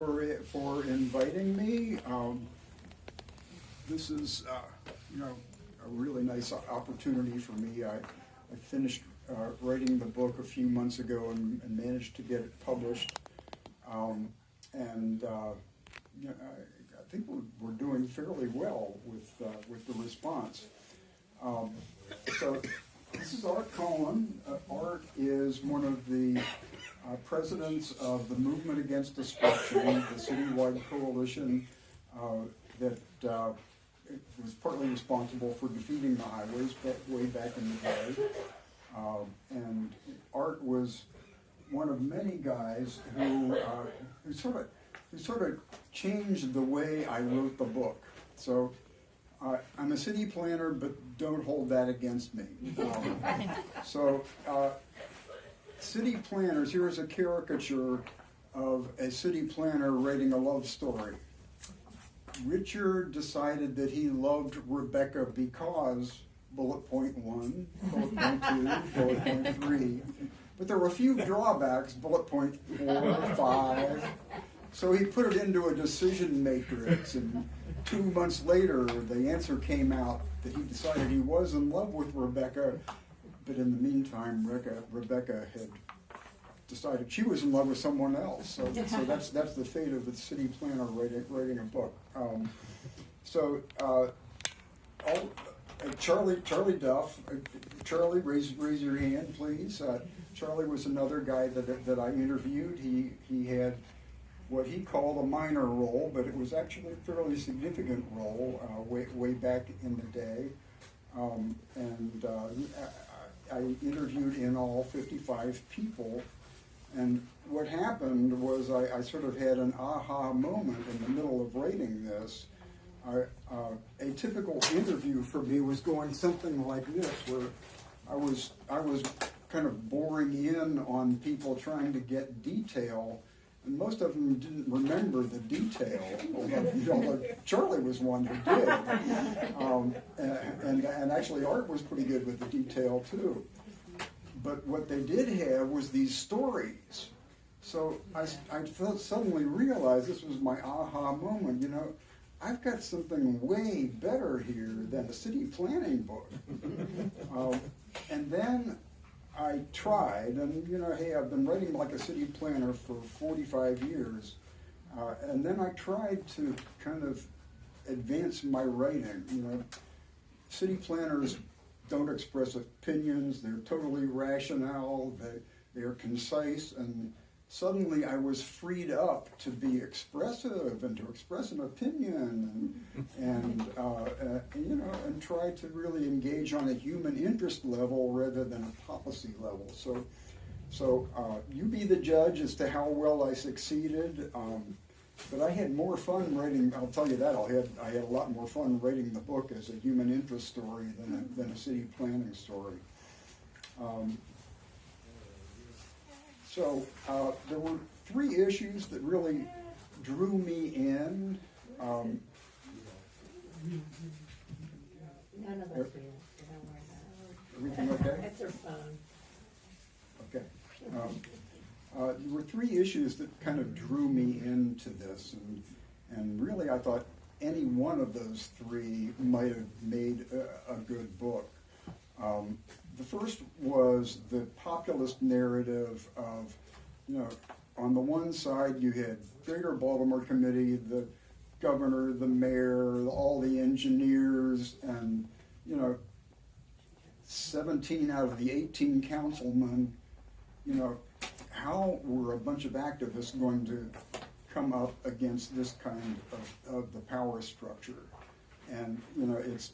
For inviting me. This is, a really nice opportunity for me. I finished writing the book a few months ago and managed to get it published. I think we're doing fairly well with the response. So this is Art Cohen. Art is one of the presidents of the Movement Against Destruction, the citywide coalition that was partly responsible for defeating the highways way back in the day. And Art was one of many guys who sort of changed the way I wrote the book. So I'm a city planner, but don't hold that against me. City planners, here's a caricature of a city planner writing a love story. Richard decided that he loved Rebecca because, bullet point 1, bullet point 2, bullet point 3. But there were a few drawbacks, bullet point 4, 5. So he put it into a decision matrix, and 2 months later, the answer came out that he decided he was in love with Rebecca, but in the meantime, Rebecca had decided she was in love with someone else. So that's the fate of the city planner writing a book. Charlie Duff. Charlie, raise your hand, please. Charlie was another guy that I interviewed. He had what he called a minor role, but it was actually a fairly significant role way back in the day. I interviewed in all 55 people, and what happened was I sort of had an aha moment in the middle of writing this. A typical interview for me was going something like this, where I was kind of boring in on people trying to get detail, and most of them didn't remember the detail, although Charlie was one who did. And actually Art was pretty good with the detail too. But what they did have was these stories. So I suddenly realized, this was my aha moment, I've got something way better here than a city planning book. And then I tried, and hey, I've been writing like a city planner for 45 years, and then I tried to kind of advance my writing. City planners don't express opinions, they're totally rational, they're concise, and suddenly I was freed up to be expressive and to express an opinion and try to really engage on a human interest level rather than a policy level. So you be the judge as to how well I succeeded. But I had more fun writing, I'll tell you that, I had a lot more fun writing the book as a human interest story than a city planning story. There were 3 issues that really drew me in. None of us do. Don't worry about it. Everything okay? It's her phone. Okay. There were 3 issues that kind of drew me into this, and really I thought any one of those 3 might have made a good book. The first was the populist narrative of, on the one side you had Greater Baltimore Committee, the governor, the mayor, all the engineers, and 17 out of the 18 councilmen. How were a bunch of activists going to come up against this kind of the power structure? And it's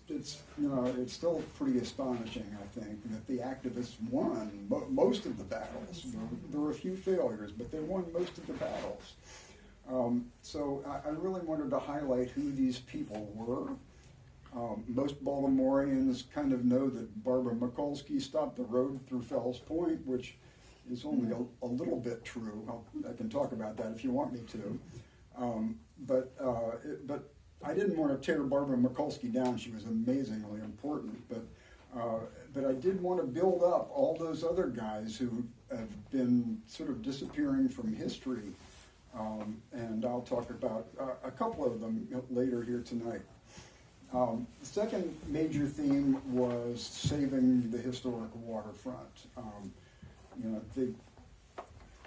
still pretty astonishing, I think, that the activists won most of the battles. There were a few failures, but they won most of the battles. So I really wanted to highlight who these people were. Most Baltimoreans kind of know that Barbara Mikulski stopped the road through Fells Point, which is only a little bit true. I can talk about that if you want me to. But I didn't want to tear Barbara Mikulski down. She was amazingly important. But I did want to build up all those other guys who have been sort of disappearing from history. And I'll talk about a couple of them later here tonight. The second major theme was saving the historic waterfront.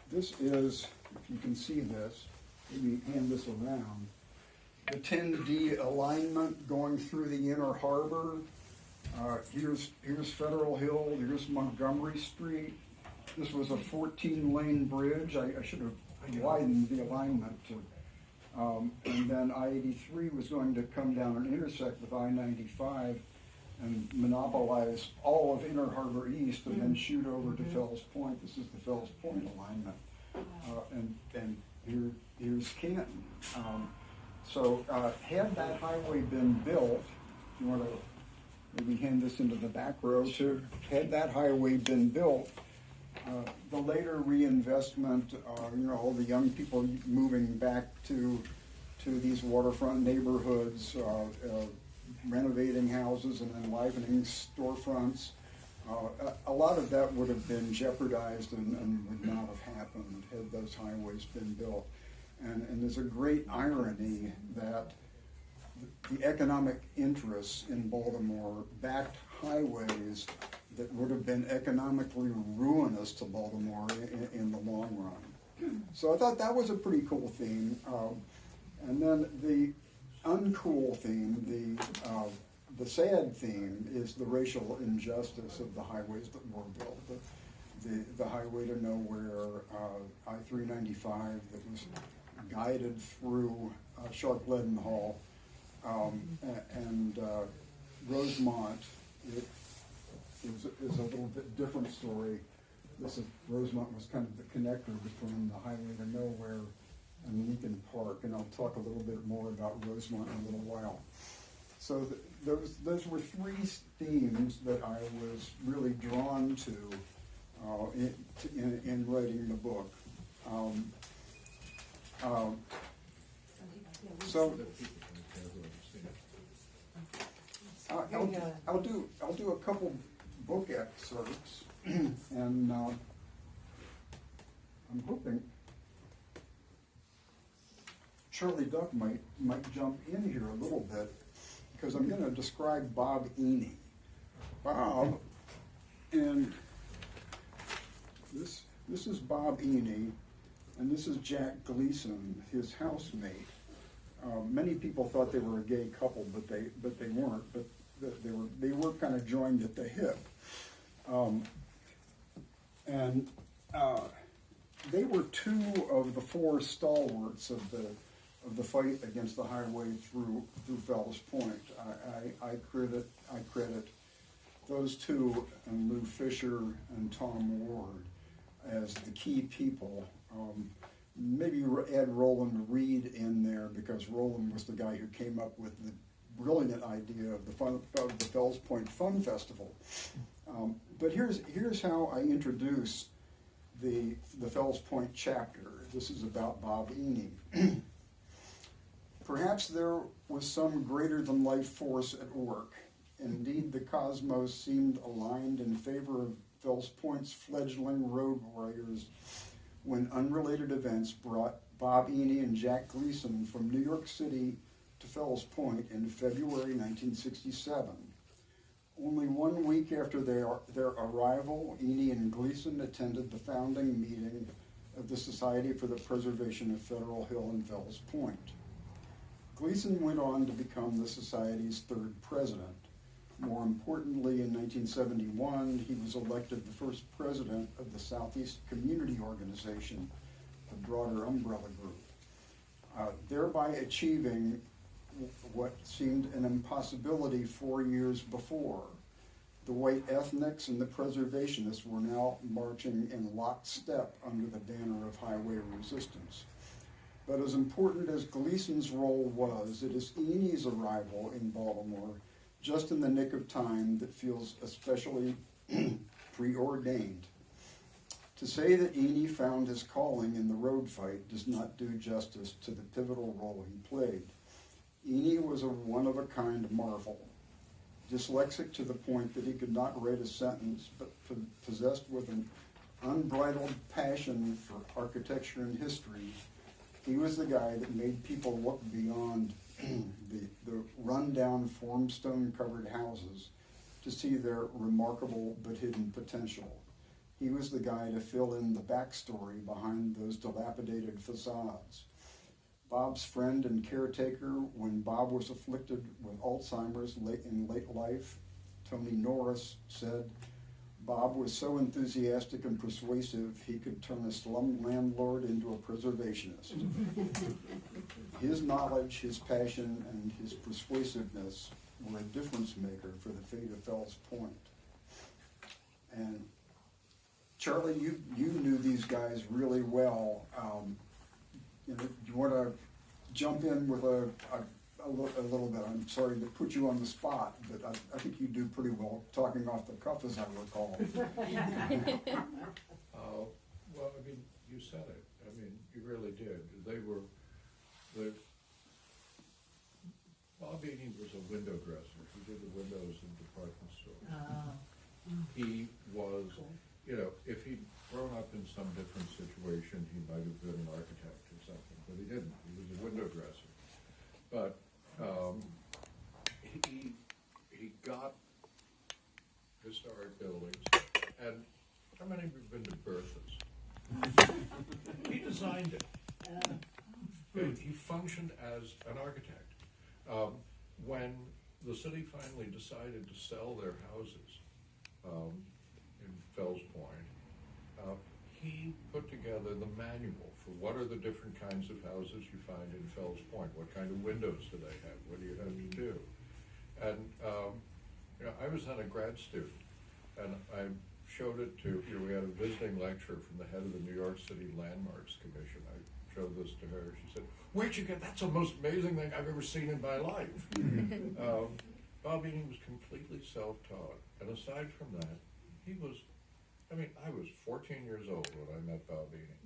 This is, if you can see this, maybe hand this around, the 10D alignment going through the inner harbor. Here's Federal Hill, here's Montgomery Street. This was a 14-lane bridge. I should have widened the alignment to, and then I-83 was going to come down and intersect with I-95 and monopolize all of Inner Harbor East and then shoot over to Fells Point. This is the Fells Point alignment. And here's Canton. So had that highway been built, if you want to maybe hand this into the back row too, had that highway been built, the later reinvestment, all the young people moving back to these waterfront neighborhoods, renovating houses and enlivening storefronts, a lot of that would have been jeopardized and would not have happened had those highways been built. And there's a great irony that the economic interests in Baltimore backed highways that would have been economically ruinous to Baltimore in the long run. So I thought that was a pretty cool theme. And then the uncool theme, the sad theme, is the racial injustice of the highways that were built. The highway to nowhere, I-395 that was guided through Sharp Leadenhall, and Rosemont. It is a little bit different story. Rosemont was kind of the connector between the highway to nowhere and Lincoln Park, and I'll talk a little bit more about Rosemont in a little while. So those were three themes that I was really drawn to in writing the book. So I'll do a couple book excerpts, and I'm hoping Charlie Duck might jump in here a little bit, because I'm going to describe Bob Eney. Bob, and this is Bob Eney, and this is Jack Gleason, his housemate. Many people thought they were a gay couple, but they weren't. But they were kind of joined at the hip, and they were two of the four stalwarts of the fight against the highway through Fells Point. I credit those two and Lou Fisher and Tom Ward as the key people. Maybe add Roland Reed in there, because Roland was the guy who came up with the brilliant idea of the Fells Point Fun Festival. But here's how I introduce the Fells Point chapter. This is about Bob Eney. Perhaps there was some greater-than-life force at work. Indeed, the cosmos seemed aligned in favor of Fells Point's fledgling road warriors when unrelated events brought Bob Eney and Jack Gleason from New York City to Fells Point in February 1967. Only 1 week after their arrival, Eney and Gleason attended the founding meeting of the Society for the Preservation of Federal Hill and Fells Point. Gleason went on to become the Society's third president. More importantly, in 1971, he was elected the first president of the Southeast Community Organization, the broader umbrella group, thereby achieving what seemed an impossibility 4 years before. The white ethnics and the preservationists were now marching in lockstep under the banner of highway resistance. But as important as Gleason's role was, it is Eney's arrival in Baltimore, just in the nick of time, that feels especially preordained. To say that Eney found his calling in the road fight does not do justice to the pivotal role he played. Eney was a one-of-a-kind marvel, dyslexic to the point that he could not write a sentence, but possessed with an unbridled passion for architecture and history, He was the guy that made people look beyond the rundown formstone-covered houses to see their remarkable but hidden potential. He was the guy to fill in the backstory behind those dilapidated facades. Bob's friend and caretaker when Bob was afflicted with Alzheimer's in late life, Tony Norris, said, Bob was so enthusiastic and persuasive he could turn a slum landlord into a preservationist. His knowledge, his passion, and his persuasiveness were a difference maker for the fate of Fells Point. And Charlie, you knew these guys really well. You want to jump in with a little bit? I'm sorry to put you on the spot, but I think you do pretty well talking off the cuff, as I recall. Well, I mean, you said it. I mean, you really did. Bob Eating was a window dresser. He did the windows in department stores. He was, if he'd grown up in some different situation, he might have been an architect or something, but he didn't. He was a window dresser. But he got historic buildings, and how many of you have been to Bertha's? He designed it. He functioned as an architect. When the city finally decided to sell their houses in Fells Point, he put together the manual for what are the different kinds of houses you find in Fells Point. What kind of windows do they have? What do you have to do? And I was not a grad student, and I showed it to, we had a visiting lecture from the head of the New York City Landmarks Commission. I showed this to her. She said, where'd you get, that's the most amazing thing I've ever seen in my life. Bob Eating was completely self-taught. And aside from that, I was 14 years old when I met Bob Eating.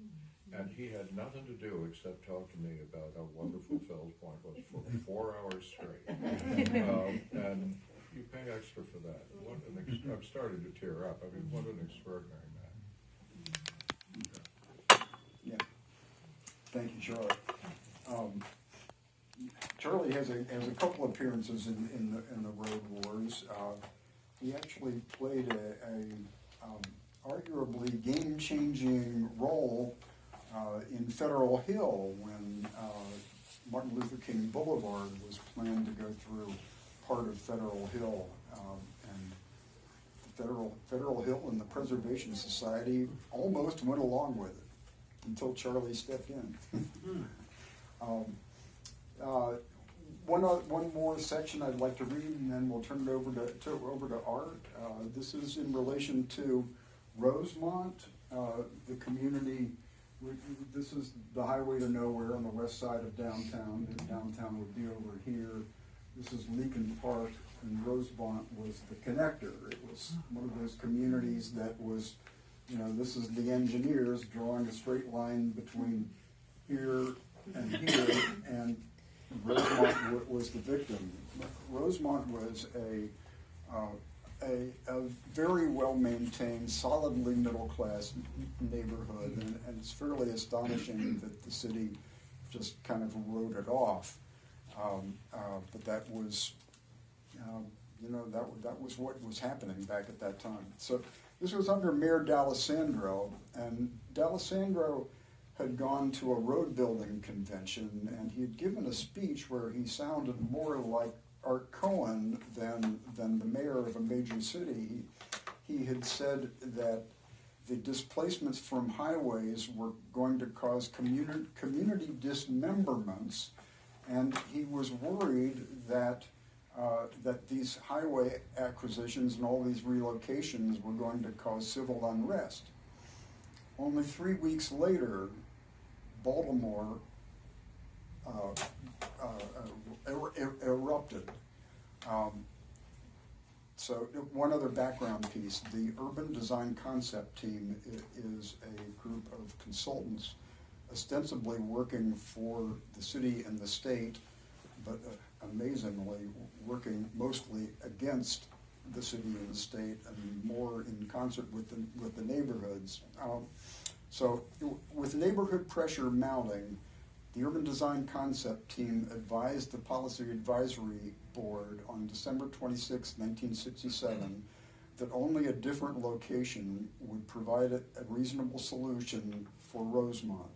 And he had nothing to do except talk to me about how wonderful Fells Point was for 4 hours straight. And you pay extra for that. I'm starting to tear up. I mean, what an extraordinary man. Yeah. Thank you, Charlie. Charlie has a couple appearances in the Road Wars. He actually played a arguably game-changing role in Federal Hill when Martin Luther King Boulevard was planned to go through part of Federal Hill, and Federal Hill and the Preservation Society almost went along with it until Charlie stepped in. One more section I'd like to read, and then we'll turn it over to Art. This is in relation to Rosemont, the community. This is the highway to nowhere on the west side of downtown, and downtown would be over here. This is Leakin Park, and Rosemont was the connector. It was one of those communities that was, this is the engineers drawing a straight line between here and here, and Rosemont was the victim. Rosemont was a very well-maintained, solidly middle-class neighborhood, and it's fairly astonishing that the city just kind of wrote it off. But that was, that was what was happening back at that time. So this was under Mayor D'Alessandro, and D'Alessandro had gone to a road building convention, and he had given a speech where he sounded more like Art Cohen than the mayor of a major city. He had said that the displacements from highways were going to cause community dismemberments, and he was worried that these highway acquisitions and all these relocations were going to cause civil unrest. Only 3 weeks later, Baltimore erupted. So one other background piece, the Urban Design Concept Team is a group of consultants ostensibly working for the city and the state, but amazingly working mostly against the city and the state and more in concert with the neighborhoods. So with neighborhood pressure mounting, The Urban Design Concept Team advised the Policy Advisory Board on December 26, 1967, that only a different location would provide a reasonable solution for Rosemont.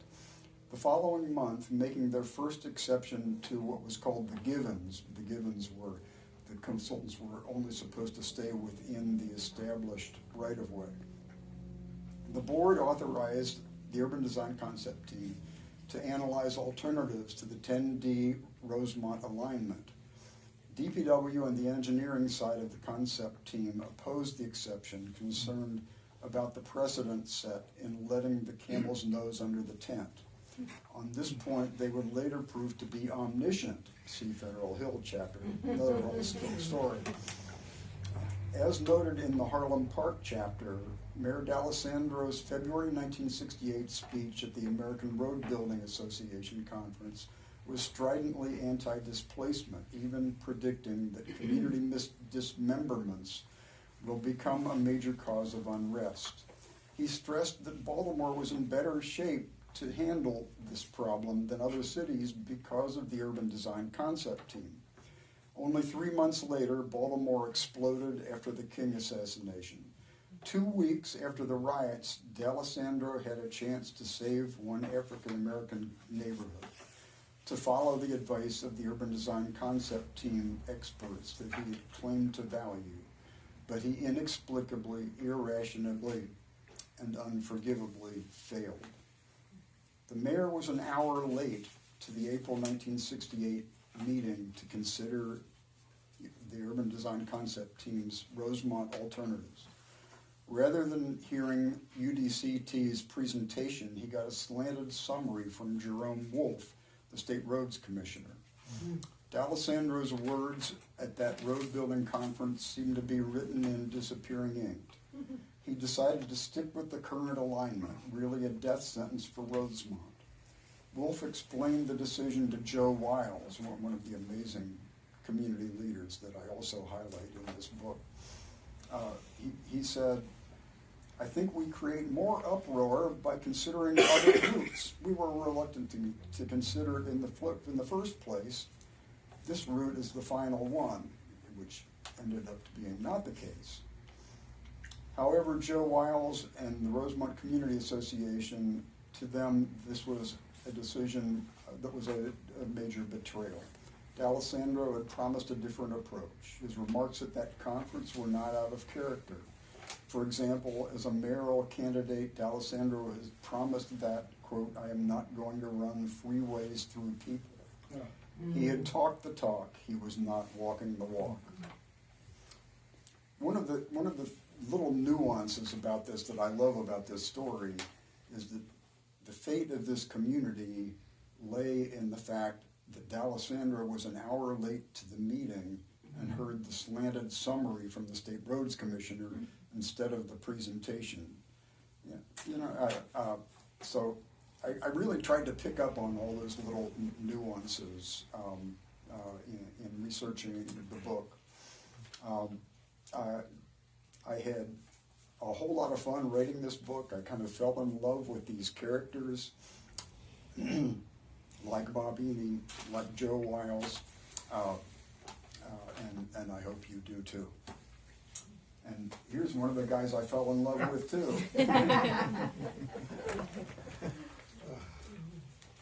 The following month, making their first exception to what was called the givens were the consultants were only supposed to stay within the established right-of-way. The board authorized the Urban Design Concept Team to analyze alternatives to the 10D Rosemont alignment. DPW and the engineering side of the concept team opposed the exception, concerned about the precedent set in letting the camel's nose under the tent. On this point, they would later prove to be omniscient, see Federal Hill chapter, another whole story. As noted in the Harlem Park chapter, Mayor D'Alessandro's February 1968 speech at the American Road Building Association conference was stridently anti-displacement, even predicting that community dismemberments will become a major cause of unrest. He stressed that Baltimore was in better shape to handle this problem than other cities because of the Urban Design Concept Team. Only 3 months later, Baltimore exploded after the King assassination. 2 weeks after the riots, D'Alessandro had a chance to save one African-American neighborhood, to follow the advice of the Urban Design Concept Team experts that he had claimed to value, but he inexplicably, irrationally, and unforgivably failed. The mayor was an hour late to the April 1968 meeting to consider the Urban Design Concept Team's Rosemont alternatives. Rather than hearing UDCT's presentation, he got a slanted summary from Jerome Wolf, the State Roads Commissioner. D'Alessandro's words at that road building conference seemed to be written in disappearing ink. He decided to stick with the current alignment, really a death sentence for Rosemont. Wolf explained the decision to Joe Wiles, one of the amazing community leaders that I also highlight in this book. He said, "I think we create more uproar by considering other routes we were reluctant to consider in the first place. This route is the final one," which ended up being not the case. However, Joe Wiles and the Rosemont Community Association, to them, this was a decision that was a major betrayal. D'Alessandro had promised a different approach. His remarks at that conference were not out of character. For example, as a mayoral candidate, D'Alessandro has promised that, quote, "I am not going to run freeways through people." He had talked the talk, he was not walking the walk. One of the little nuances about this that I love about this story is that the fate of this community lay in the fact that D'Alessandro was an hour late to the meeting and heard the slanted summary from the State Roads Commissioner instead of the presentation. Yeah, so I really tried to pick up on all those little nuances in researching the book. I had a whole lot of fun writing this book. I kind of fell in love with these characters, like Bobini, like Joe Wiles, and I hope you do too. And here's one of the guys I fell in love with too.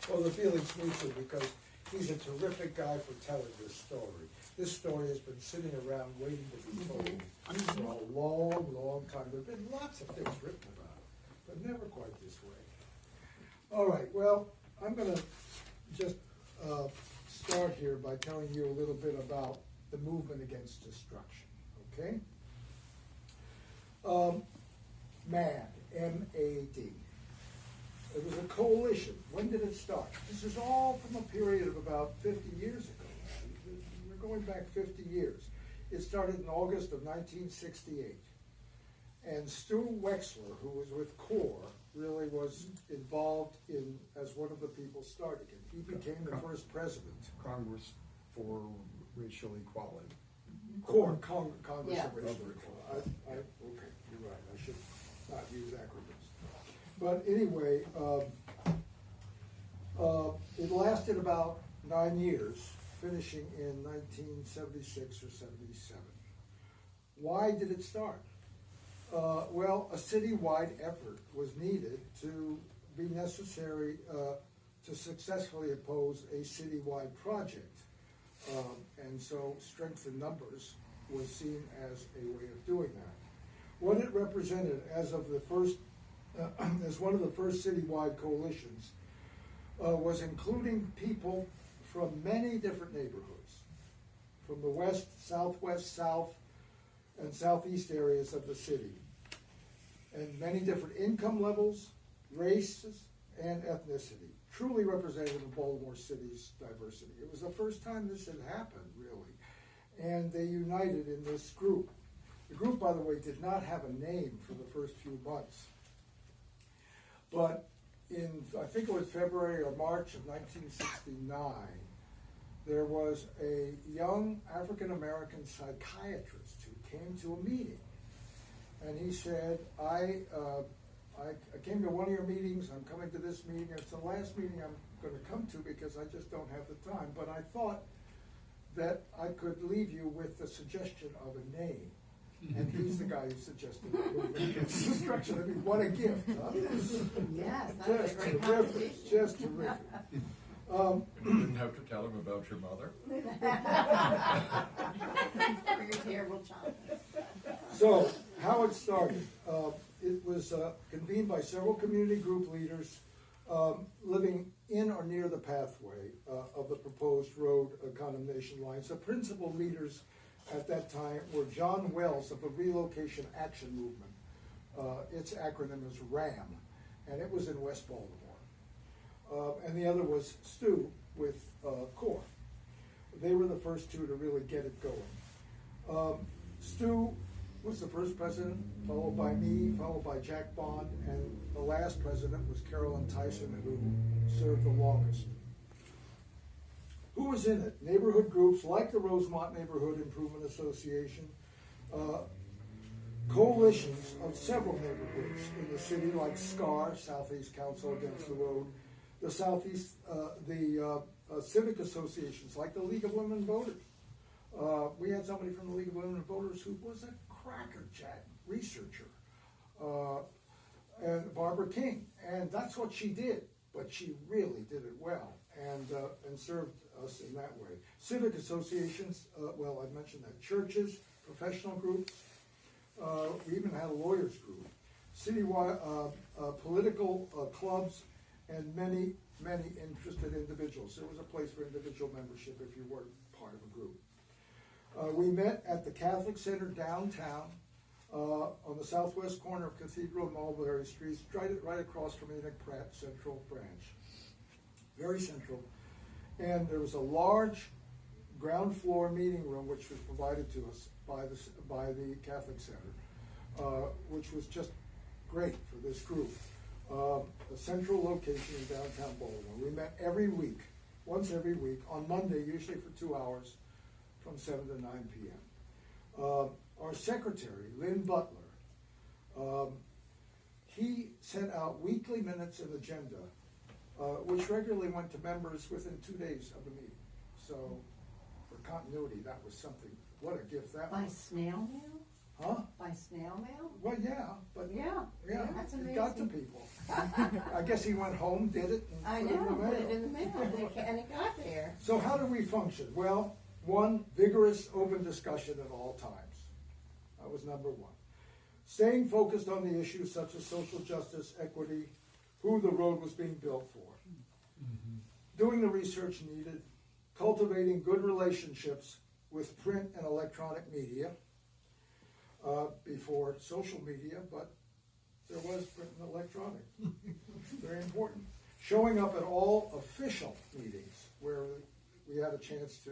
Well, the feeling's mutual because he's a terrific guy for telling this story. This story has been sitting around waiting to be told for a long, long time. There have been lots of things written about it, but never quite this way. All right, well, I'm going to just start here by telling you a little bit about the movement against destruction, okay? MAD, M-A-D. It was a coalition. When did it start? This is all from a period of about 50 years ago. We're going back 50 years. It started in August of 1968. And Stu Wexler, who was with CORE, really was involved in as one of the people starting it. He became the first president. Congress for Racial Equality. CORE, Congress Yeah. of Racial Equality. Okay, you're right. I should not use acronyms. But anyway, It lasted about 9 years, finishing in 1976 or 77. Why did it start? Well, a citywide effort was needed to be necessary to successfully oppose a citywide project. And so strength in numbers was seen as a way of doing that. What it represented as of the first, as one of the first citywide coalitions, was including people from many different neighborhoods, from the west, southwest, south, and southeast areas of the city, and many different income levels, races, and ethnicity, truly representative of Baltimore City's diversity. It was the first time this had happened, really, and they united in this group. The group, by the way, did not have a name for the first few months, but in, I think it was February or March of 1969, there was a young African-American psychiatrist who came to a meeting, and he said, I came to one of your meetings, I'm coming to this meeting, it's the last meeting I'm going to come to because I just don't have the time, but I thought that I could leave you with the suggestion of a name. And he's the guy who suggested the structure. I mean, what a gift, huh? Yes, that's a great conversation. Just terrific. You didn't have to tell him about your mother? For your terrible child. So, how it started. It was convened by several community group leaders living in or near the pathway of the proposed road condemnation lines. The principal leaders at that time were John Wells of the Relocation Action Movement. Its acronym is RAM, and it was in West Baltimore. And the other was Stu with CORE. They were the first two to really get it going. Stu was the first president, followed by me, followed by Jack Bond, and the last president was Carolyn Tyson, who served the longest. Who was in it? Neighborhood groups like the Rosemont Neighborhood Improvement Association, coalitions of several neighborhoods in the city like SCAR, Southeast Council Against the Road, the Southeast, civic associations like the League of Women Voters. We had somebody from the League of Women Voters who was a crackerjack researcher, and Barbara King, and that's what she did, but she really did it well and served us in that way. Civic associations, well, I mentioned that, churches, professional groups, we even had a lawyers group, citywide political clubs, and many, many interested individuals. There was a place for individual membership if you weren't part of a group. We met at the Catholic Center downtown on the southwest corner of Cathedral and Mulberry Streets, right across from Enoch Pratt Central Branch. Very central. And there was a large ground floor meeting room which was provided to us by the Catholic Center, which was just great for this group. A central location in downtown Baltimore. We met every week, once every week, on Monday, usually for 2 hours, from 7 to 9 p.m. Our secretary, Lynn Butler, he sent out weekly minutes and agenda, which regularly went to members within 2 days of the meeting. So, for continuity, that was something. What a gift that By was. snail mail? Huh? By snail mail? Well, yeah, but Yeah, that's it got to amazing. people. I guess he went home, did it, and I put it in the know, put it mail. in the mail, and it got there. So how do we function? Well, one, vigorous, open discussion at all times. That was number one. Staying focused on the issues such as social justice, equity, who the road was being built for. Doing the research needed, cultivating good relationships with print and electronic media, before social media, but there was print and electronic. Very important. Showing up at all official meetings where we had a chance to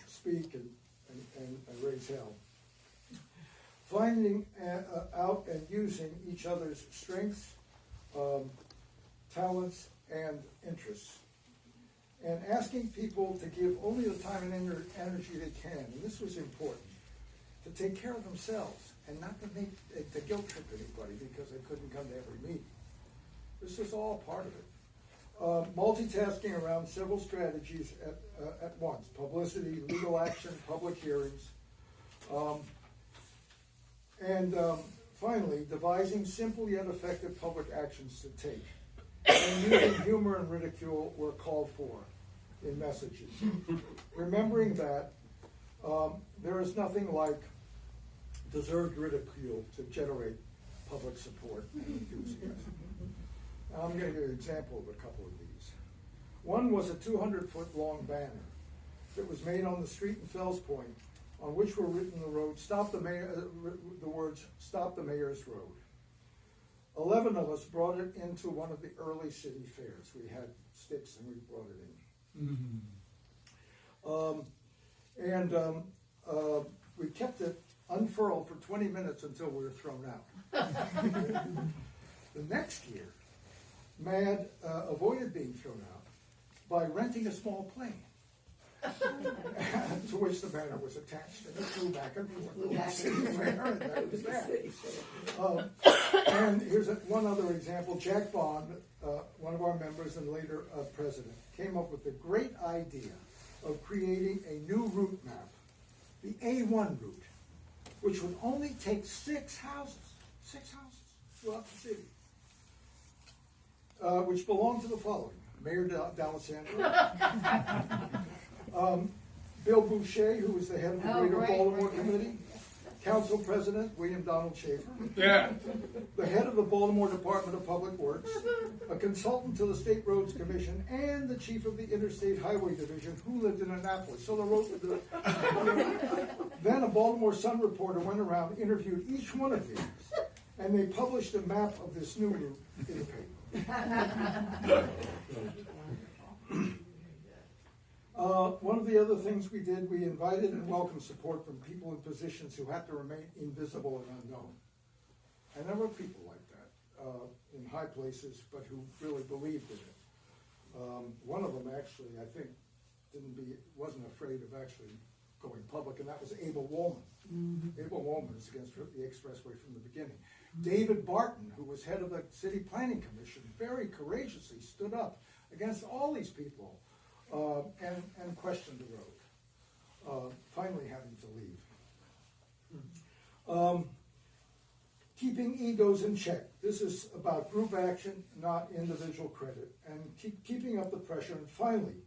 speak and raise hell. Finding out and using each other's strengths, talents, and interests. And asking people to give only the time and energy they can, and this was important, to take care of themselves and not to guilt trip anybody because they couldn't come to every meeting. This was all part of it. multitasking around several strategies at once: publicity, legal action, public hearings, and finally, devising simple yet effective public actions to take. And using humor and ridicule were called for in messages. Remembering that there is nothing like deserved ridicule to generate public support and enthusiasm. I'm going to give you an example of a couple of these. One was a 200-foot long banner that was made on the street in Fells Point, on which were written the words, "Stop the Mayor's Road." 11 of us brought it into one of the early city fairs. We had sticks and we brought it in. We kept it unfurled for 20 minutes until we were thrown out. The next year, Mad avoided being thrown out by renting a small plane to which the banner was attached, and it flew back and forth over the city fair, and that was that. And here's one other example. Jack Bond, one of our members and later president, came up with the great idea of creating a new route map, the A1 route, which would only take 6 houses throughout the city, which belonged to the following: Mayor D'Alessandro, Bill Boucher, who was the head of the Greater Baltimore Committee, Council President William Donald Schaefer, the head of the Baltimore Department of Public Works, a consultant to the State Roads Commission, and the chief of the Interstate Highway Division, who lived in Annapolis. So then a Baltimore Sun reporter went around, interviewed each one of these, and they published a map of this new route in the paper. One of the other things we did, we invited and welcomed support from people in positions who had to remain invisible and unknown. And there were people like that in high places, but who really believed in it. One of them actually, I think, wasn't afraid of actually going public, and that was Abel Woolman. Abel Woolman is against the expressway from the beginning. David Barton, who was head of the City Planning Commission, very courageously stood up against all these people and questioned the road, finally having to leave. Keeping egos in check. This is about group action, not individual credit, and keeping up the pressure. And finally,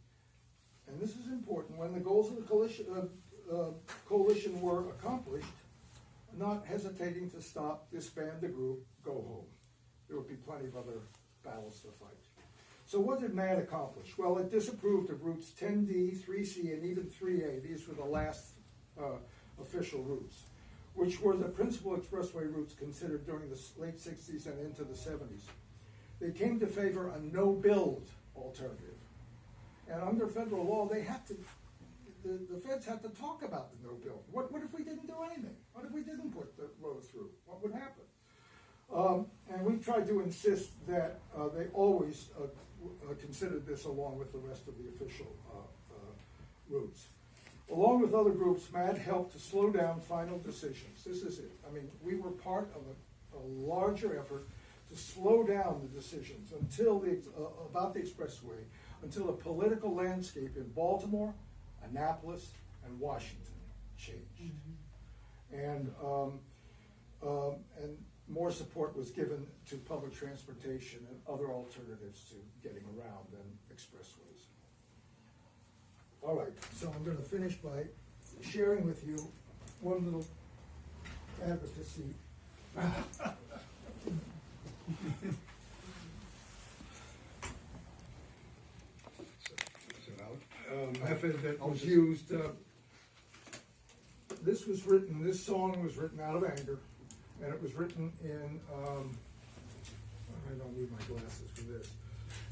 and this is important, when the goals of the coalition were accomplished, not hesitating to stop, disband the group, go home. There would be plenty of other battles to fight. So what did MAD accomplish? Well, it disapproved of routes 10D, 3C, and even 3A. These were the last official routes, which were the principal expressway routes considered during the late 60s and into the 70s. They came to favor a no-build alternative. And under federal law, they had to, the feds had to talk about the no-build. What if we didn't do anything? What if we didn't put the road through? What would happen? And we tried to insist that they always considered this along with the rest of the official routes. Along with other groups, MAD helped to slow down final decisions. This is it. I mean, we were part of a larger effort to slow down the decisions until about the expressway, until the political landscape in Baltimore, Annapolis, and Washington changed. And more support was given to public transportation and other alternatives to getting around than expressways. All right, so I'm going to finish by sharing with you one little advocacy. Method that was used. This song was written out of anger, and it was written in, I don't need my glasses for this.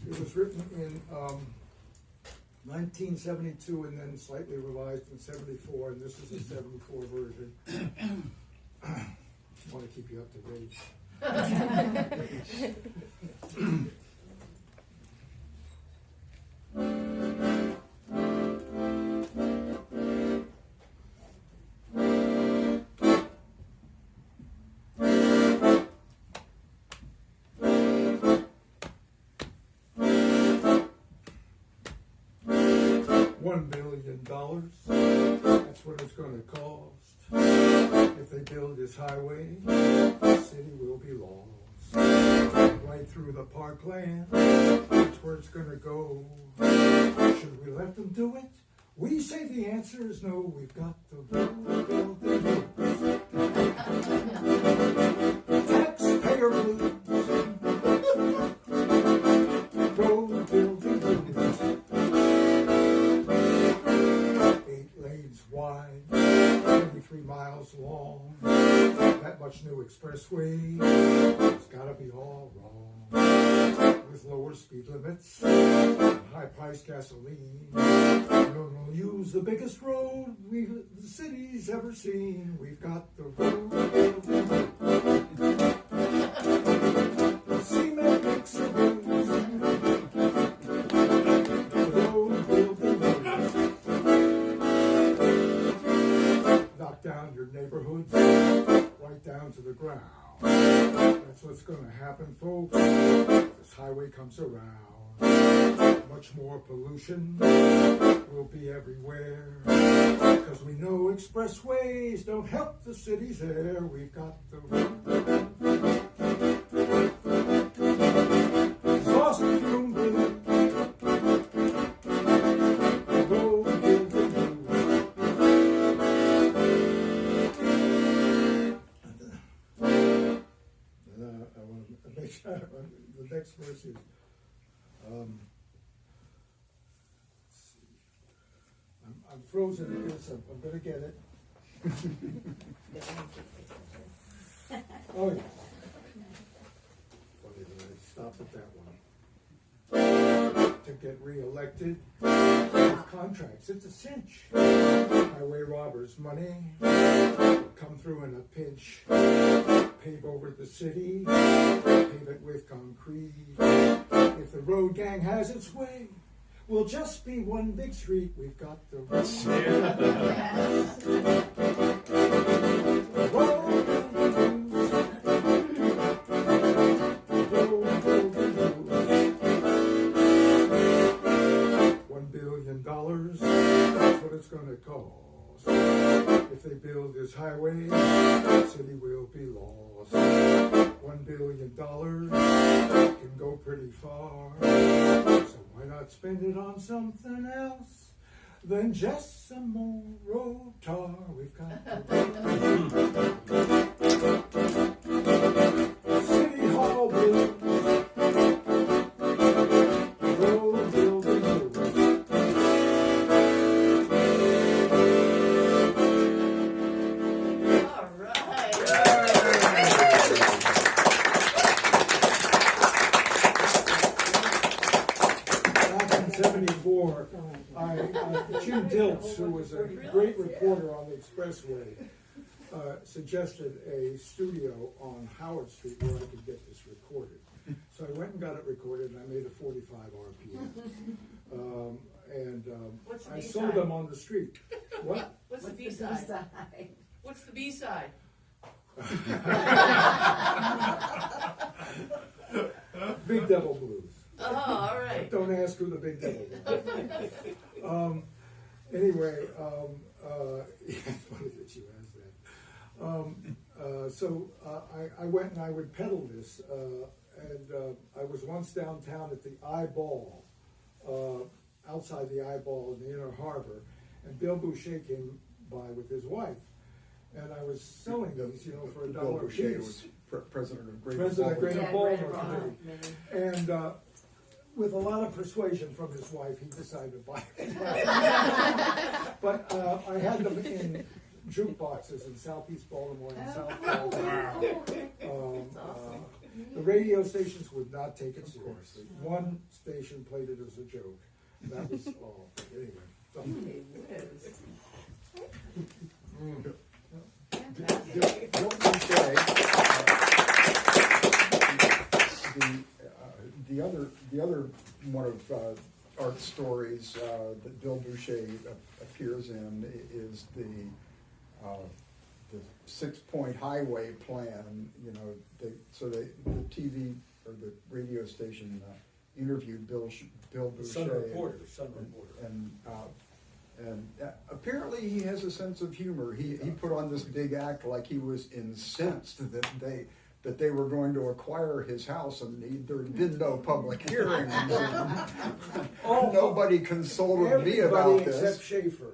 It was written in 1972 and then slightly revised in 74, and this is a 74 version. I want to keep you up to date. $1 billion, that's what it's gonna cost. If they build this highway, the city will be lost. Right through the parkland, that's where it's gonna go. Should we let them do it? We say the answer is no. We've got the road building blues. Taxpayer blues. Road building blues. 8 lanes wide, 23 miles long. That much new expressway, it's gotta be all wrong. With lower speed limits, high-priced gasoline. We'll use the biggest road the city's ever seen. We've got the road building blues. Cement mixer blues. The road building blues. Knock down your neighborhoods, right down to the ground. That's what's gonna happen, folks. This highway comes around. Much more pollution will be everywhere. Because we know expressways don't help the city's air. We've got the exhaust fume blues. Road building blues. I want to make sure the next verse is. Let's see. I'm frozen at this. I'm going to get it. Oh, yeah. Funny that I stopped at that one. To get reelected, contracts, it's a cinch. Highway robbers' money will come through in a pinch. Pave over the city, pave it with concrete. If the road gang has its way, we'll just be one big street. We've got the road. $1 billion, that's what it's gonna cost. If they build this highway, the city will be lost. $1 billion can go pretty far. So why not spend it on something else than just some more road tar? We've got City Hall blues. Road building blues. All right. 1974, Jim Diltz, who was a great reporter on the expressway, suggested a studio on Howard Street where I could get this recorded. So I went and got it recorded, and I made a 45 RPM. What's the I B-side? sold them on the street. What? What's the B-side? What's the B-side? Big Devil Blues. Oh, all right. Don't ask who the Big Devil was. Anyway, it's funny that you asked that. So I went and I would peddle this, and I was once downtown at the Eyeball, outside the Eyeball in the Inner Harbor, and Bill Boucher came by with his wife, and I was selling these, for $1 Bill a Boucher piece. was president of Greater President of Baltimore. Greater Yeah, Baltimore Baltimore. Committee. And with a lot of persuasion from his wife, he decided to buy it. But I had them in jukeboxes in Southeast Baltimore and South Baltimore. The radio stations would not take it seriously. One station played it as a joke. That was all. Anyway. So. Don't you say, the other one of Art's stories that Bill Boucher appears in is the 6-point highway plan. The TV or the radio station interviewed Bill Boucher. Sun reporter. And And apparently he has a sense of humor. He put on this big act like he was incensed that they were going to acquire his house, and there had been no public hearings. Nobody consulted me about this. Except Schaefer.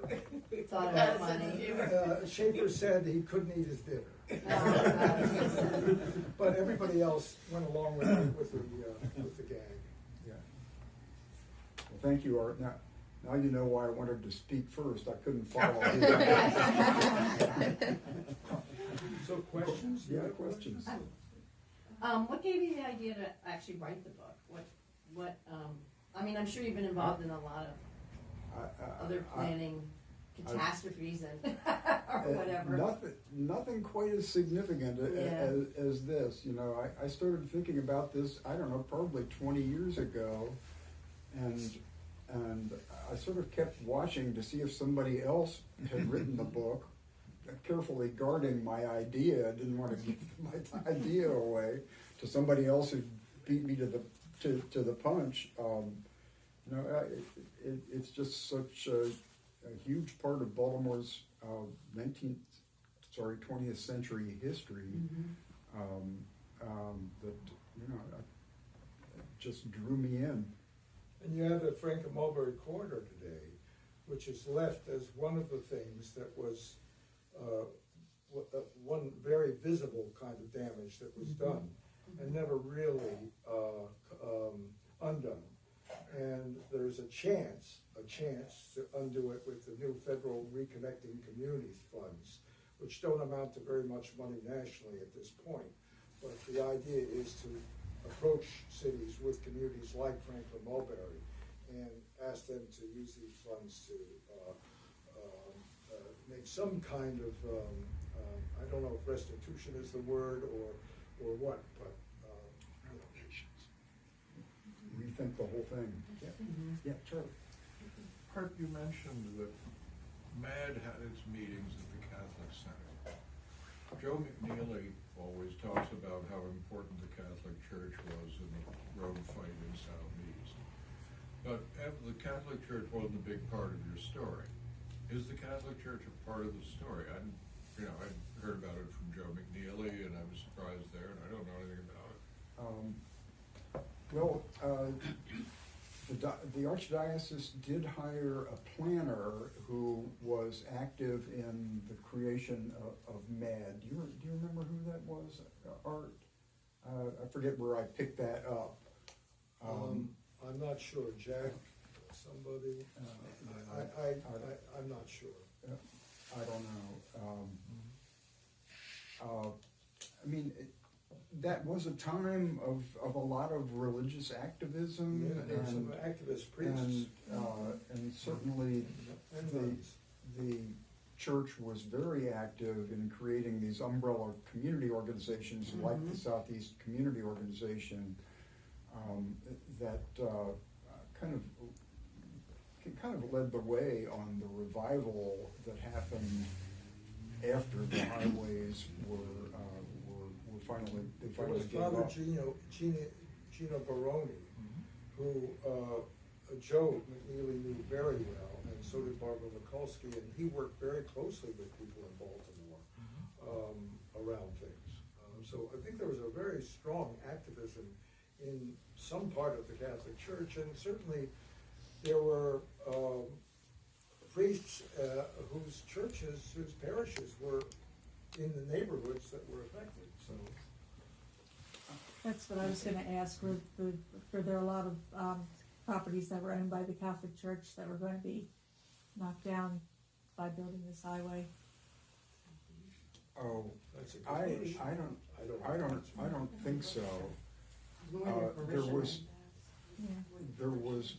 Thought it was funny. Schaefer said he couldn't eat his dinner. But everybody else went along with the gag. Yeah. Well, thank you, Art. Now you know why I wanted to speak first. I couldn't follow. So questions? Yeah, questions. What gave you the idea to actually write the book? I mean, I'm sure you've been involved in a lot of other planning catastrophes and or whatever. Nothing quite as significant as this. You know, I started thinking about this, I don't know, probably 20 years ago, and I sort of kept watching to see if somebody else had written the book, carefully guarding my idea. I didn't want to give my idea away to somebody else who beat me to the punch. You know, it's just such a huge part of Baltimore's 20th century history that, you know, it just drew me in. And you have the Franklin Mulberry Corridor today, which is left as one of the things that was one very visible kind of damage that was done and never really undone. And there's a chance to undo it with the new federal Reconnecting Communities funds, which don't amount to very much money nationally at this point. But the idea is to approach cities with communities like Franklin Mulberry and ask them to use these funds to make some kind of, I don't know if restitution is the word or what, but Rethink the whole thing. Yeah, yeah, Charlie. Art, you mentioned that MAD had its meetings at the Catholic Center. Joe McNeely always talks about how important the Catholic Church was in the road fight in Southeast. But the Catholic Church wasn't a big part of your story. Is the Catholic Church a part of the story? I heard about it from Joe McNeely, and I was surprised there, and I don't know anything about it. Well, the Archdiocese did hire a planner who was active in the creation of MAD. Do you remember who that was, Art? I forget where I picked that up. I'm not sure. Jack, somebody? I'm not sure. I don't know. I mean, that was a time of a lot of religious activism. Yeah, there were some activist priests. And certainly the church was very active in creating these umbrella community organizations like the Southeast Community Organization that kind of led the way on the revival that happened after the highways were finally gave Father up. Gino Baroni, who Joe McNeely knew very well, and so did Barbara Mikulski, and he worked very closely with people in Baltimore around things. So I think there was a very strong activism in some part of the Catholic Church, and certainly there were priests whose parishes were in the neighborhoods that were affected. So that's what I was going to ask. Were there a lot of properties that were owned by the Catholic Church that were going to be knocked down by building this highway? Oh, that's a good I question. don't think so. There was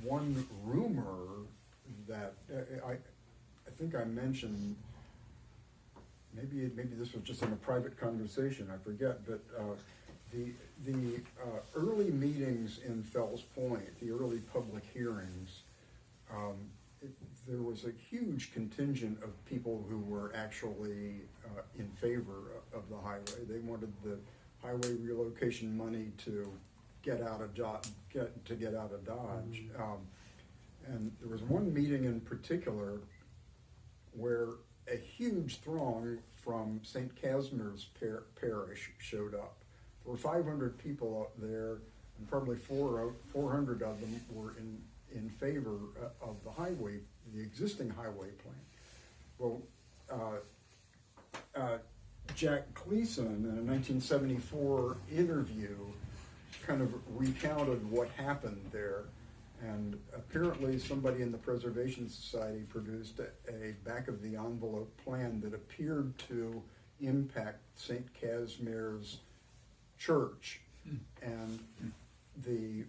one rumor that I think I mentioned. Maybe this was just in a private conversation. I forget, but the early meetings in Fells Point, the early public hearings, there was a huge contingent of people who were actually in favor of the highway. They wanted the highway relocation money to get out of Dodge, And there was one meeting in particular where a huge throng from St. Casimir's parish showed up. There were 500 people out there, and probably 400 of them were in favor of the highway, the existing highway plan. Well, Jack Gleason, in a 1974 interview, kind of recounted what happened there. And apparently somebody in the Preservation Society produced a back-of-the-envelope plan that appeared to impact St. Casimir's church. And the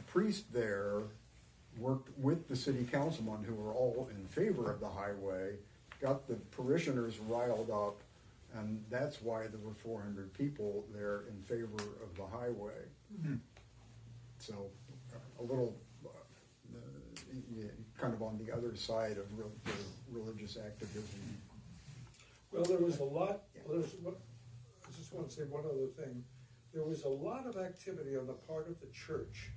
priest there worked with the city councilman, who were all in favor of the highway, got the parishioners riled up, and that's why there were 400 people there in favor of the highway. So a little kind of on the other side of religious activism. Well, there was a lot, I just want to say one other thing. There was a lot of activity on the part of the church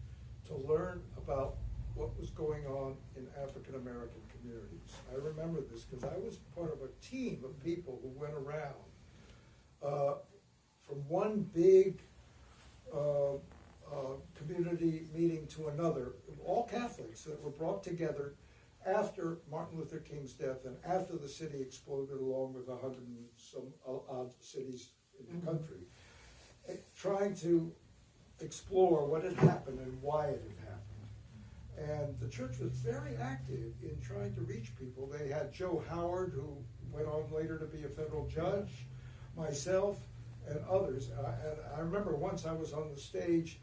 to learn about what was going on in African American communities. I remember this because I was part of a team of people who went around from one big community meeting to another, all Catholics that were brought together after Martin Luther King's death and after the city exploded along with 100 and some odd cities in the country, trying to explore what had happened and why it had happened. And the church was very active in trying to reach people. They had Joe Howard, who went on later to be a federal judge, myself, and others. And I remember once I was on the stage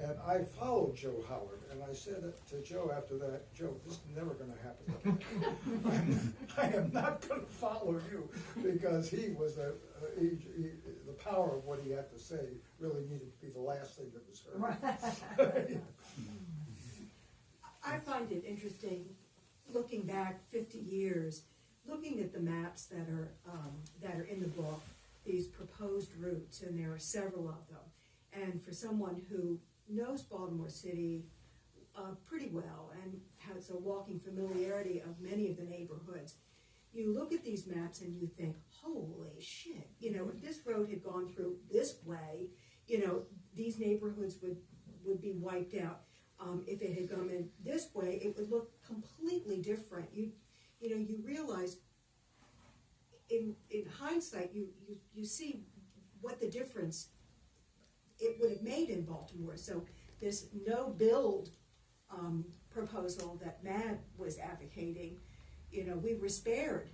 and I followed Joe Howard, and I said to Joe after that, Joe, this is never going to happen. I am not going to follow you, because he was the power of what he had to say really needed to be the last thing that was heard. Right. I find it interesting, looking back 50 years, looking at the maps that are in the book, these proposed routes, and there are several of them. And for someone who knows Baltimore City pretty well and has a walking familiarity of many of the neighborhoods, you look at these maps and you think, holy shit, you know, if this road had gone through this way, you know, these neighborhoods would be wiped out. If it had gone in this way, it would look completely different. You know, you realize in hindsight, you see what the difference it would have made in Baltimore. So this no-build proposal that Mad was advocating, you know, we were spared,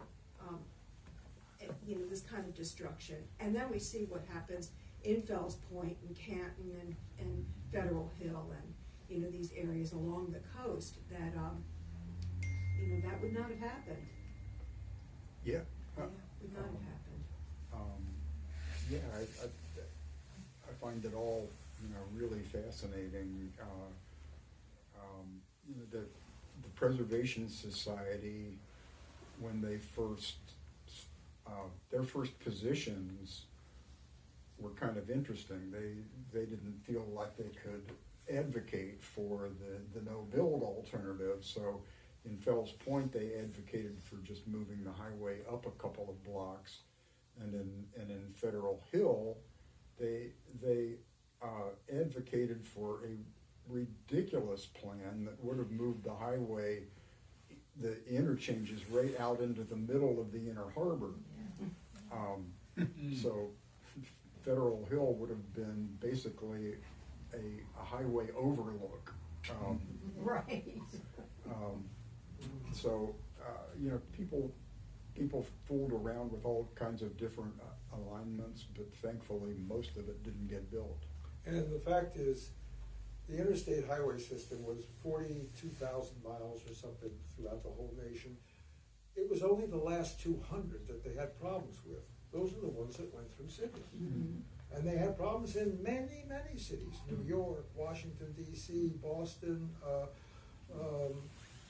you know, this kind of destruction. And then we see what happens in Fells Point and Canton and Federal Hill and, you know, these areas along the coast that, you know, that would not have happened. Yeah. Would not have happened. Yeah, I find it all, you know, really fascinating. You know, the Preservation Society, when they first, their first positions were kind of interesting. They didn't feel like they could advocate for the no-build alternative. So in Fells Point, they advocated for just moving the highway up a couple of blocks, and in Federal Hill, they advocated for a ridiculous plan that would have moved the highway, the interchanges, right out into the middle of the inner harbor. Yeah. So Federal Hill would have been basically a highway overlook. Right. So you know, people fooled around with all kinds of different alignments, but thankfully most of it didn't get built. And the fact is, the interstate highway system was 42,000 miles or something throughout the whole nation. It was only the last 200 that they had problems with. Those are the ones that went through cities. Mm-hmm. And they had problems in many, many cities. New York, Washington, D.C., Boston,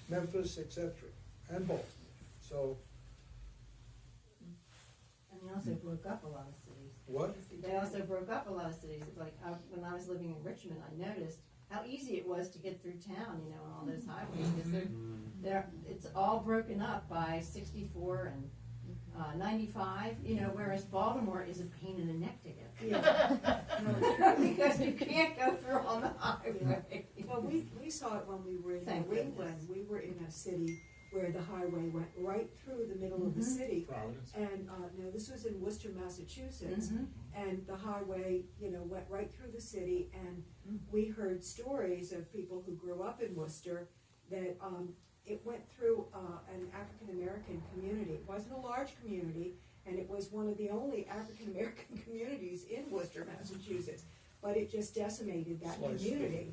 Memphis, etc., and Baltimore. So. And they also broke up a lot of cities. What? They also broke up a lot of cities. Like when I was living in Richmond, I noticed how easy it was to get through town, you know, on all those highways, because it's all broken up by 64 and 95, you know, whereas Baltimore is a pain in the neck to get through. Because you can't go through on the highway. Well, we saw it when we were in Thank New England. goodness. We were in a city where the highway went right through the middle of the city. Providence. And, no, this was in Worcester, Massachusetts. And the highway, you know, went right through the city, and we heard stories of people who grew up in Worcester that, it went through, an African-American community. It wasn't a large community, and it was one of the only African-American communities in Worcester, Massachusetts. But it just decimated that community.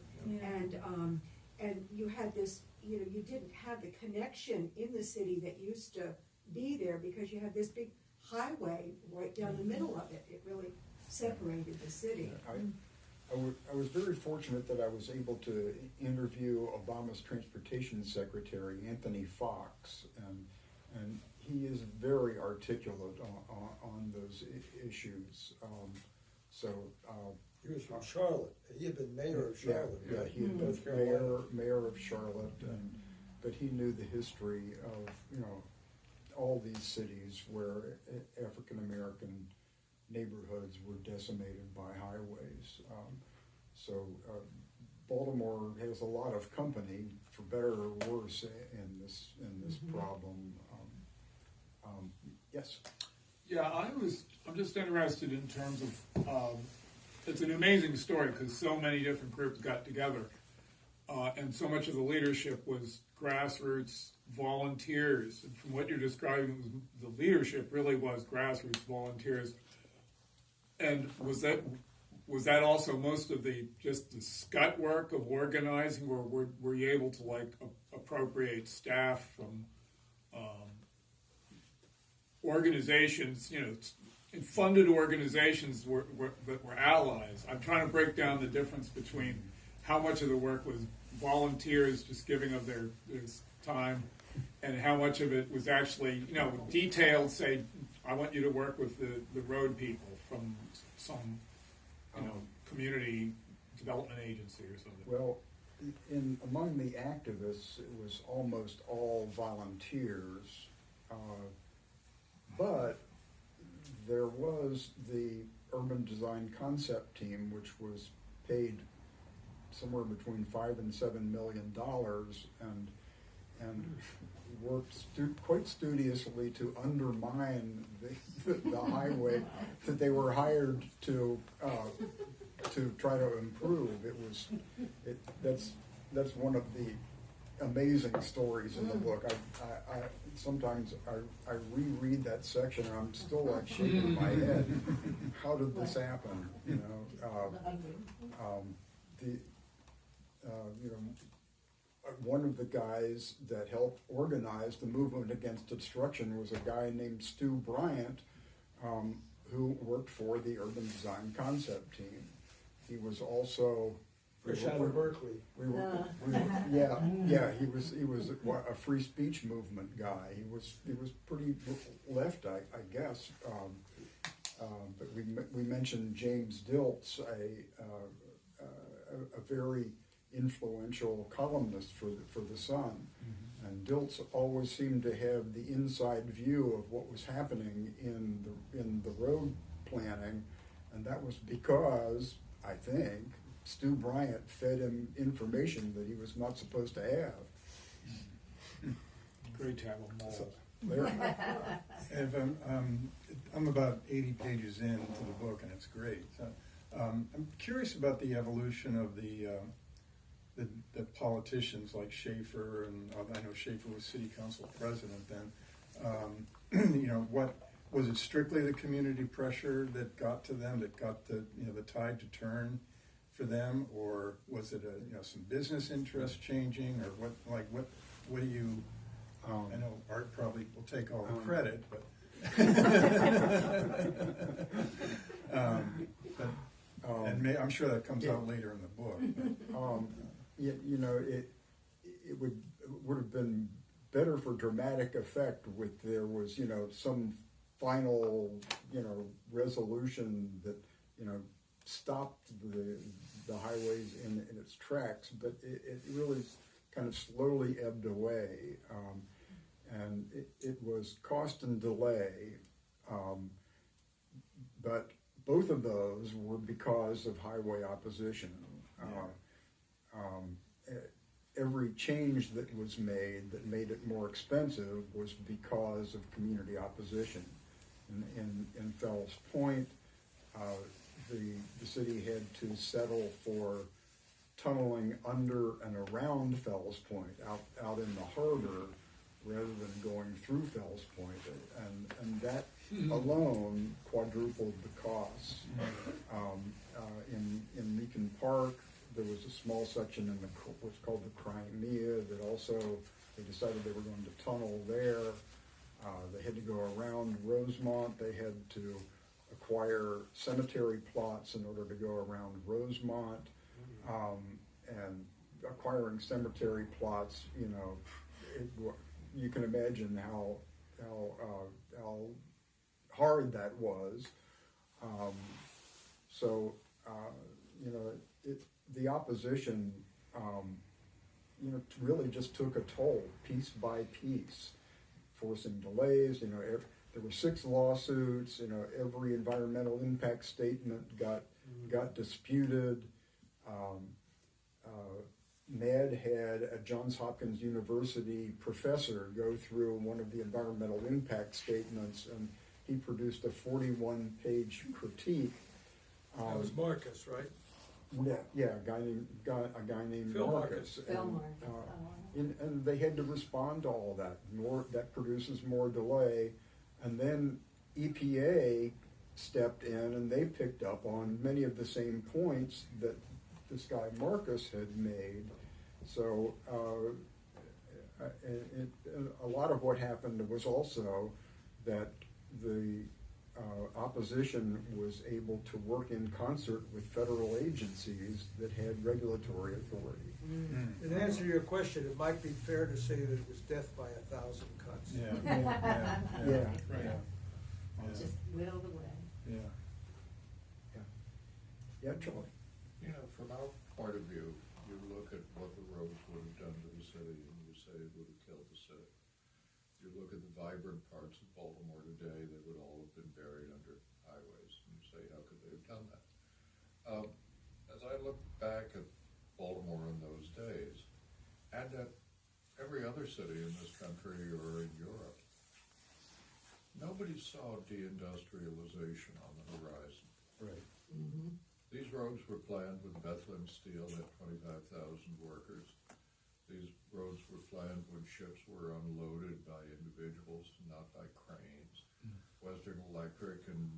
And you had this, you know, you didn't have the connection in the city that used to be there, because you had this big highway right down the middle of it. It really separated the city. I was very fortunate that I was able to interview Obama's transportation secretary, Anthony Fox, and he is very articulate on those issues. He was from Charlotte. He had been mayor of Charlotte. Yeah, he had been mayor of Charlotte, but he knew the history of, you know, all these cities where African American neighborhoods were decimated by highways. Baltimore has a lot of company, for better or worse, in this problem. Yes. Yeah, I'm just interested in terms of, it's an amazing story because so many different groups got together, and so much of the leadership was grassroots volunteers. And from what you're describing, the leadership really was grassroots volunteers. And was that also most of the scut work of organizing, or were you able to like appropriate staff from organizations, you know, funded organizations that were allies? I'm trying to break down the difference between how much of the work was volunteers just giving of their time, and how much of it was actually, you know, detailed, say, I want you to work with the road people from some, you know, community development agency or something. Well, among the activists, it was almost all volunteers, but there was the urban design concept team, which was paid somewhere between $5 and $7 million, and worked quite studiously to undermine the highway that they were hired to try to improve. That's one of the amazing stories in the book. I sometimes I reread that section and I'm still like shaking my head. How did this happen? You know, one of the guys that helped organize the movement against obstruction was a guy named Stu Bryant, who worked for the urban design concept team. He was also Fresh out of Berkeley. He was a free speech movement guy. He was pretty left, I guess. But we mentioned James Dilts, a very influential columnist for the Sun, and Dilts always seemed to have the inside view of what was happening in the road planning, and that was because, I think, Stu Bryant fed him information that he was not supposed to have. Great to have a mole. If I'm about 80 pages into the book, and it's great. So, I'm curious about the evolution of the politicians like Schaefer, and I know Schaefer was city council president then. You know, what was it? Strictly the community pressure that got to them, that got the tide to turn for them, or was it some business interest changing, or what do you? I know Art probably will take all the credit, but. I'm sure that comes out later in the book. It would have been better for dramatic effect if there was some final resolution that stopped the highways in its tracks, but it really kind of slowly ebbed away, and it was cost and delay, but both of those were because of highway opposition. Every change that was made that made it more expensive was because of community opposition. In Fells Point, the city had to settle for tunneling under and around Fells Point, out in the harbor, rather than going through Fells Point, and that alone quadrupled the costs. In Meakin Park, there was a small section in what's called the Crimea that also, they decided they were going to tunnel there. They had to go around Rosemont. They had to acquire cemetery plots in order to go around Rosemont. And acquiring cemetery plots, you can imagine how hard that was. The opposition, really just took a toll, piece by piece, forcing delays. There were 6 lawsuits. Every environmental impact statement got disputed. Ned had a Johns Hopkins University professor go through one of the environmental impact statements, and he produced a 41-page critique. That was Marcus, right? Yeah, a guy named Phil Marcus. Phil Marcus. And they had to respond to all that. That produces more delay. And then EPA stepped in and they picked up on many of the same points that this guy Marcus had made. So a lot of what happened was also that the opposition was able to work in concert with federal agencies that had regulatory authority. In answer to your question, it might be fair to say that it was death by 1,000 cuts. Just whittled away. Yeah, Charlie. From our point of view, you look at what the roads would have done to the city, and you say it would have killed the city. You look at the vibrant parts of Baltimore today, they would all have been buried under highways, and you say, how could they have done that? As I look back at Baltimore in those days, and at every other city in this country or in Europe, nobody saw deindustrialization on the horizon. Right. Mm-hmm. These roads were planned with Bethlehem Steel at 25,000 workers. These roads were planned when ships were unloaded by individuals, not by cranes. Western Electric, and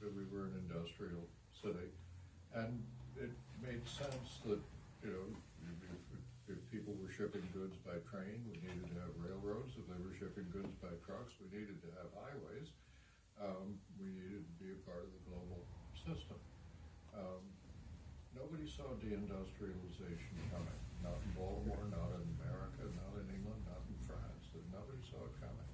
we were an industrial city, and it made sense that if people were shipping goods by train, we needed to have railroads. If they were shipping goods by trucks, we needed to have highways. We needed to be a part of the global system. Nobody saw deindustrialization coming. Not in Baltimore, not in America, not in England, not in France. Nobody saw it coming.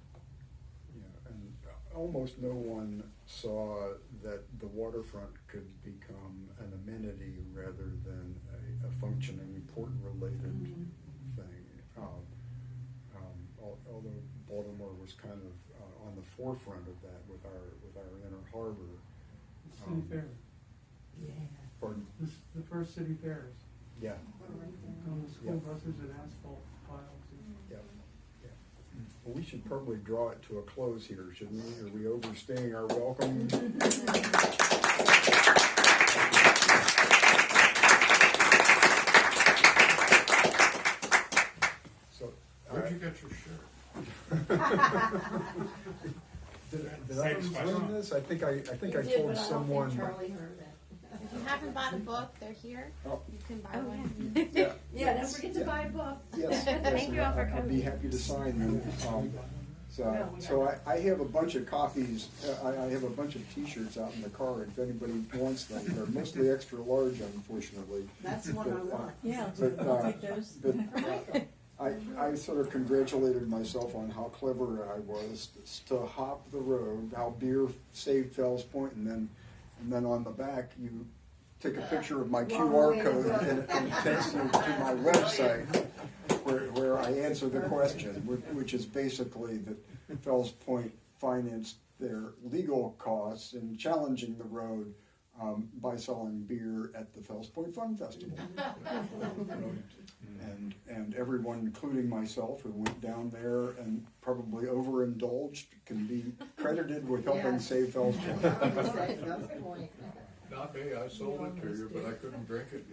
Yeah, and almost no one saw that the waterfront could become an amenity rather than a functioning port-related thing. Although Baltimore was kind of on the forefront of that with our inner harbor. City fair. Yeah. Pardon? The first city fairs. Yeah. On the school buses and asphalt piles. Yeah. Well, we should probably draw it to a close here, shouldn't we? Are we overstaying our welcome? So, where'd you get your shirt? Did I explain this? I think I told someone. Charlie heard it. If you haven't bought a book, they're here. Oh. You can buy one. Yeah, don't forget to buy a book. Yes. Thank you all for I'd be happy to sign them. So I have a bunch of copies. I have a bunch of T-shirts out in the car. If anybody wants them, they're mostly extra large, unfortunately. That's the one I want. Yeah, But, I'll take those. But I sort of congratulated myself on how clever I was to hop the road, how beer saved Fells Point, and then on the back you take a picture of my Long QR way to code go. and text it to my website where I answer the question, which is basically that Fells Point financed their legal costs in challenging the road by selling beer at the Fells Point Fun Festival. And everyone, including myself, who went down there and probably overindulged, can be credited with helping Yeah. save Fells Point. Say, Fells Point. Not me, I sold it to you, but I couldn't drink it.